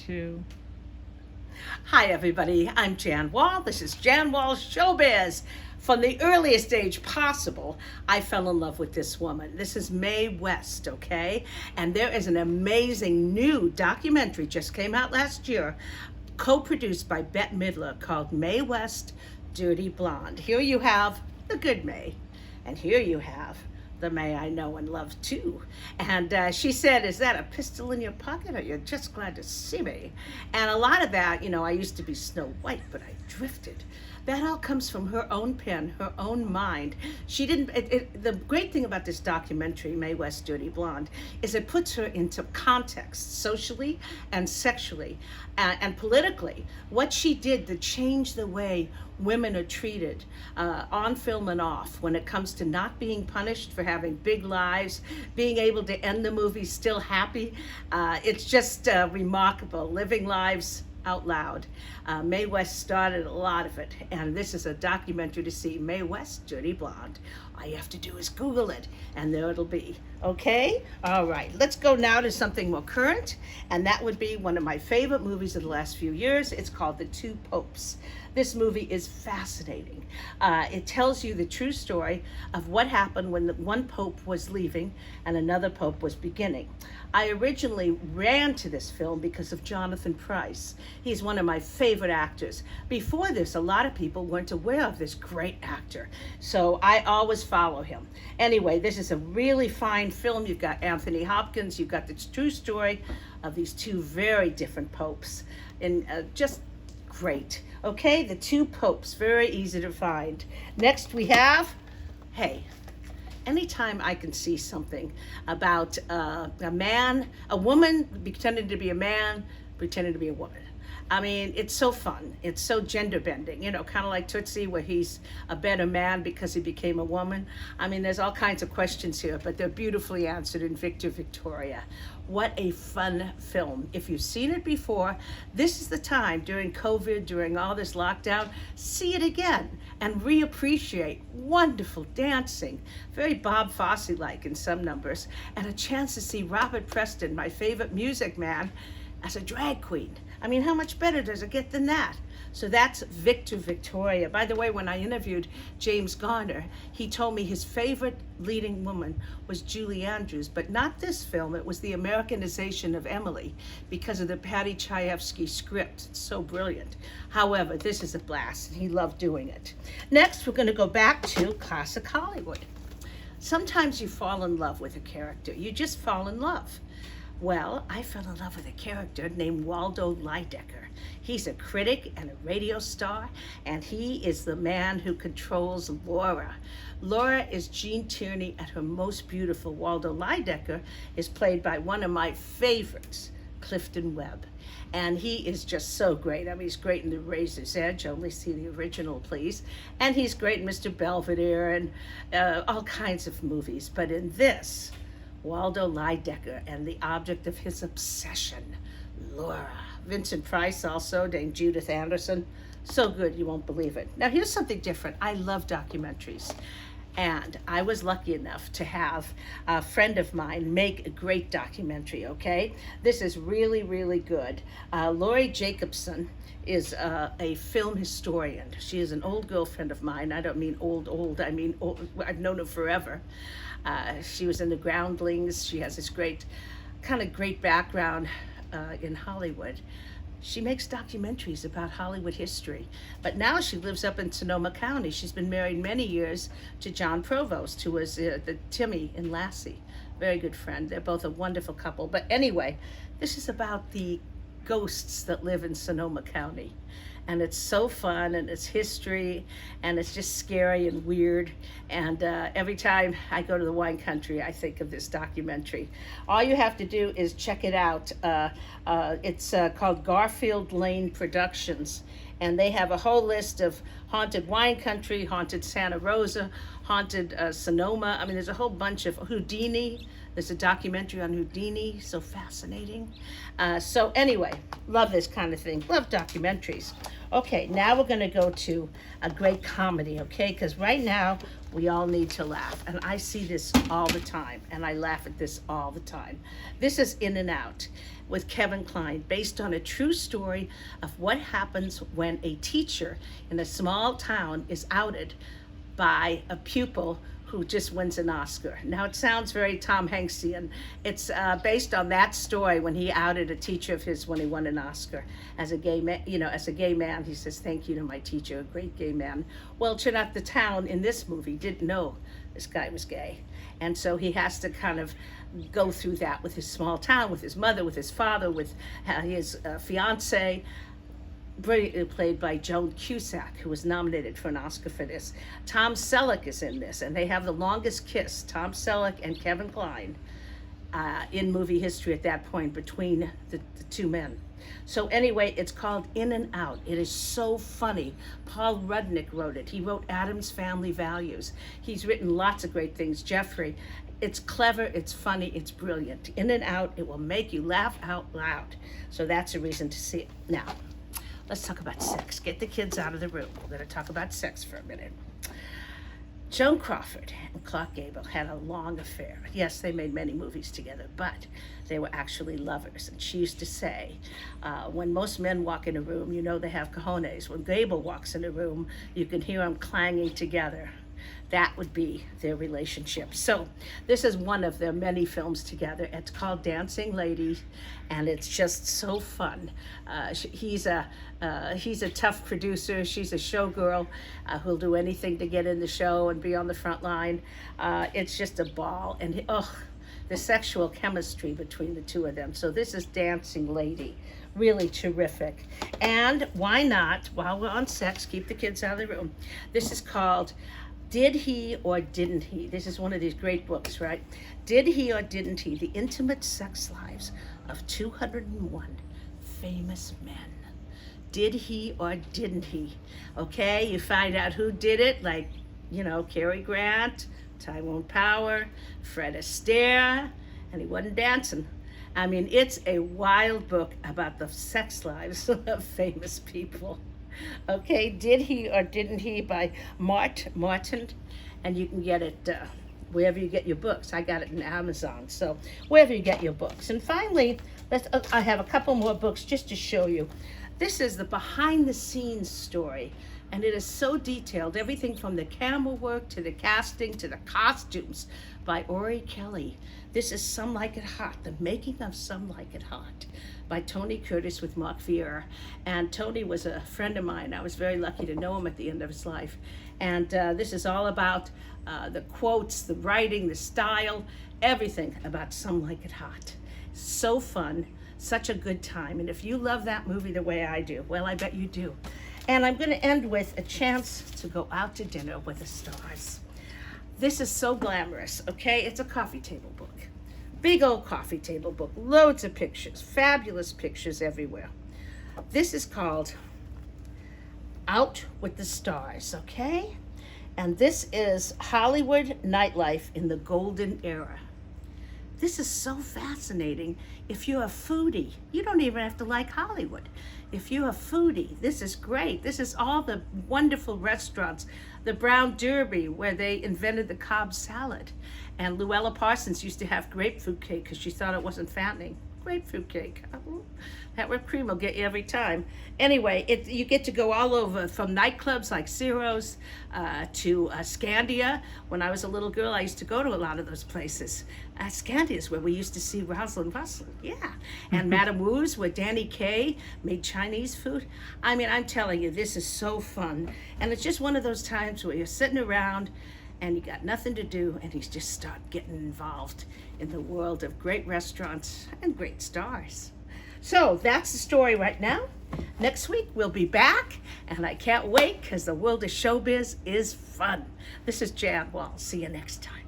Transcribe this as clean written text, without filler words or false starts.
two. Hi, everybody. I'm Jan Wall. This is Jan Wall Showbiz. From the earliest age possible, I fell in love with this woman. This is Mae West, okay? And there is an amazing new documentary just came out last year, co-produced by Bette Midler, called Mae West, Dirty Blonde. Here you have the good Mae, and here you have the Mae I know and love too. And she said, "Is that a pistol in your pocket, or you're just glad to see me?" And a lot of that, I used to be Snow White, but I drifted. That all comes from her own pen, her own mind. She didn't. The great thing about this documentary, Mae West, Dirty Blonde, is it puts her into context, socially and sexually, and politically. What she did to change the way women are treated on film and off, when it comes to not being punished for having big lives, being able to end the movie still happy. It's just remarkable, living lives out loud. Mae West started a lot of it, and this is a documentary to see, Mae West, Dirty Blonde. All you have to do is Google it, and there it'll be. Okay? All right, let's go now to something more current, and that would be one of my favorite movies of the last few years. It's called The Two Popes. This movie is fascinating. It tells you the true story of what happened when one pope was leaving and another pope was beginning. I originally ran to this film because of Jonathan Pryce. He's one of my favorite actors. Before this, a lot of people weren't aware of this great actor, so I always follow him. Anyway, this is a really fine film. You've got Anthony Hopkins, you've got the true story of these two very different popes, and just great. Okay, The Two Popes, very easy to find. Next we have, hey, anytime I can see something about a woman pretending to be a man, pretending to be a woman. I mean, it's so fun. It's so gender bending, kind of like Tootsie, where he's a better man because he became a woman. I mean, there's all kinds of questions here, but they're beautifully answered in Victor Victoria. What a fun film. If you've seen it before, this is the time during COVID, during all this lockdown, see it again and reappreciate wonderful dancing, very Bob Fosse-like in some numbers, and a chance to see Robert Preston, my favorite music man, as a drag queen. I mean, how much better does it get than that? So that's Victor Victoria. By the way, when I interviewed James Garner, he told me his favorite leading woman was Julie Andrews, but not this film. It was the Americanization of Emily because of the Patty Chayefsky script. It's so brilliant. However, this is a blast, and he loved doing it. Next, we're going to go back to classic Hollywood. Sometimes you fall in love with a character. You just fall in love. Well, I fell in love with a character named Waldo Lydecker. He's a critic and a radio star, and he is the man who controls Laura. Laura is Gene Tierney at her most beautiful. Waldo Lydecker is played by one of my favorites, Clifton Webb. And he is just so great. I mean, he's great in The Razor's Edge. Only see the original, please. And he's great in Mr. Belvedere and all kinds of movies. But in this, Waldo Lydecker and the object of his obsession, Laura. Vincent Price also, named Judith Anderson. So good, you won't believe it. Now here's something different. I love documentaries. And I was lucky enough to have a friend of mine make a great documentary, okay? This is really, really good. Laurie Jacobson is a film historian. She is an old girlfriend of mine. I don't mean old, I mean old. I've known her forever. She was in The Groundlings. She has this great background in Hollywood. She makes documentaries about Hollywood history, but now she lives up in Sonoma County. She's been married many years to John Provost, who was the Timmy in Lassie. Very good friend. They're both a wonderful couple. But anyway, this is about the ghosts that live in Sonoma County. And it's so fun, and it's history, and it's just scary and weird. And every time I go to the wine country, I think of this documentary. All you have to do is check it out. It's called Garfield Lane Productions, and they have a whole list of haunted wine country, haunted Santa Rosa, haunted Sonoma. I mean, there's a whole bunch of Houdini. There's a documentary on Houdini, so fascinating. So anyway, love this kind of thing. Love documentaries. Okay, now we're going to go to a great comedy, okay? Because right now, we all need to laugh. And I see this all the time, and I laugh at this all the time. This is In and Out with Kevin Kline, based on a true story of what happens when a teacher in a small town is outed by a pupil who just wins an Oscar. Now it sounds very Tom Hanksian. It's based on that story when he outed a teacher of his when he won an Oscar as a gay man. As a gay man, he says, "Thank you to my teacher, a great gay man." Well, it turned out the town in this movie didn't know this guy was gay, and so he has to kind of go through that with his small town, with his mother, with his father, with his fiance. Brilliantly played by Joan Cusack, who was nominated for an Oscar for this. Tom Selleck is in this, and they have the longest kiss, Tom Selleck and Kevin Kline, in movie history at that point between the two men. So anyway, it's called In and Out. It is so funny. Paul Rudnick wrote it. He wrote Addams Family Values. He's written lots of great things. Jeffrey. It's clever, it's funny, it's brilliant. In and Out, it will make you laugh out loud. So that's a reason to see it. Now, let's talk about sex. Get the kids out of the room. We're going to talk about sex for a minute. Joan Crawford and Clark Gable had a long affair. Yes, they made many movies together, but they were actually lovers. And she used to say, when most men walk in a room, you know they have cojones. When Gable walks in a room, you can hear them clanging together. That would be their relationship. So this is one of their many films together. It's called Dancing Lady, and it's just so fun. He's a tough producer. She's a showgirl who'll do anything to get in the show and be on the front line. It's just a ball, and the sexual chemistry between the two of them. So this is Dancing Lady. Really terrific. And why not, while we're on sex, keep the kids out of the room. This is called Did He or Didn't He? This is one of these great books, right? Did He or Didn't He? The Intimate Sex Lives of 201 Famous Men. Did he or didn't he? Okay, you find out who did it, like, Cary Grant, Tyrone Power, Fred Astaire, and he wasn't dancing. I mean, it's a wild book about the sex lives of famous people. Okay, Did He or Didn't He by Martin, and you can get it wherever you get your books. I got it in Amazon, so wherever you get your books. And finally, I have a couple more books just to show you. This is the behind-the-scenes story, and it is so detailed, everything from the camera work to the casting to the costumes, by Ori Kelly. This is Some Like It Hot, the making of Some Like It Hot, by Tony Curtis with Mark Vieira. And Tony was a friend of mine. I was very lucky to know him at the end of his life. And this is all about the quotes, the writing, the style, everything about Some Like It Hot. So fun, such a good time. And if you love that movie the way I do, well, I bet you do. And I'm going to end with a chance to go out to dinner with the stars. This is so glamorous, okay? It's a coffee table book. Big old coffee table book. Loads of pictures. Fabulous pictures everywhere. This is called Out with the Stars, okay? And this is Hollywood nightlife in the golden era. This is so fascinating. If you're a foodie, you don't even have to like Hollywood. If you're a foodie, this is great. This is all the wonderful restaurants. The Brown Derby, where they invented the Cobb salad. And Luella Parsons used to have grapefruit cake because she thought it wasn't fattening. Grapefruit cake. Oh, that whipped cream will get you every time. Anyway, you get to go all over, from nightclubs like Ciro's to Scandia. When I was a little girl, I used to go to a lot of those places. Scandia is where we used to see Rosalind Russell, yeah. And Madame Wu's, where Danny Kaye made Chinese food. I mean, I'm telling you, this is so fun. And it's just one of those times where you're sitting around and you got nothing to do, and you just start getting involved in the world of great restaurants and great stars. So that's the story right now. Next week we'll be back, and I can't wait because the world of showbiz is fun. This is Jan Wall. See you next time.